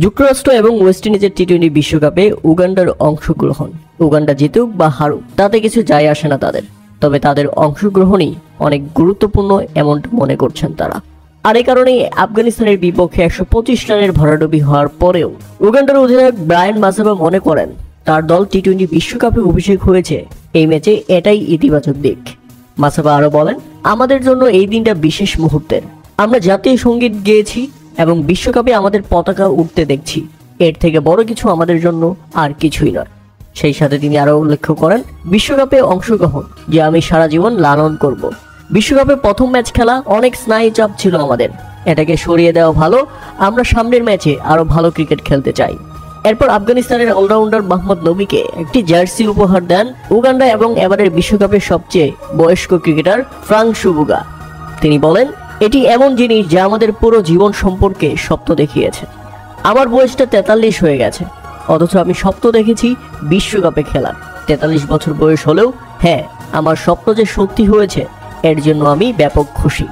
যুক্তরাষ্ট্র এবং ওয়েস্ট ইন্ডিজের টি-20 বিশ্বকাপে উগান্ডার অংশগ্রহণ, উগান্ডা জিতুক বা হারুক তাতে কিছু যায় আসে না তাদের, তবে তাদের অংশগ্রহণই অনেক গুরুত্বপূর্ণ এমনটা মনে করছেন তারা। আর এই কারণেই আফগানিস্তানের বিপক্ষে 125 রানের ভরাডুবি হওয়ার পরেও উগান্ডার অধিনায়ক ব্রায়ান মাসাবা মনে করেন তার দল টি-20 বিশ্বকাপে অভিষেক হয়েছে, এই ম্যাচে এটাই ইতিবাচক দিক। মাসাবা আরো বলেন, আমাদের জন্য এই দিনটা বিশেষ মুহূর্তের। আমরা জাতীয় সঙ্গীত গেয়েছি এবং বিশ্বকাপে আমাদের পতাকা উঠতে দেখছি, এর থেকে বড় কিছু আমাদের জন্য আর কিছুই নয়। সেই সাথে তিনি আরো উল্লেখ করেন, বিশ্বকাপে অংশগ্রহণ যে আমি সারা জীবন লালন করব। বিশ্বকাপে প্রথম ম্যাচ খেলা, অনেক স্নায়ু চাপ ছিল আমাদের, এটাকে সরিয়ে দেওয়া ভালো। আমরা সামনের ম্যাচে আরো ভালো ক্রিকেট খেলতে চাই। এরপর আফগানিস্তানের অলরাউন্ডার মোহাম্মদ নবীকে একটি জার্সি উপহার দেন উগান্ডা এবং এবারের বিশ্বকাপের সবচেয়ে বয়স্ক ক্রিকেটার ফ্রাঙ্ক সুবুগা। তিনি বলেন, এটি এমন জিনিস যা আমাদের পুরো জীবন সম্পর্কে স্বপ্ন দেখিয়েছে। আমার বয়সটা 43 হয়ে গেছে, অথচ আমি স্বপ্ন দেখেছি বিশ্বকাপে খেলার। 43 বছর বয়স হলেও হ্যাঁ, আমার স্বপ্ন যে সত্যি হয়েছে এর জন্য আমি ব্যাপক খুশি।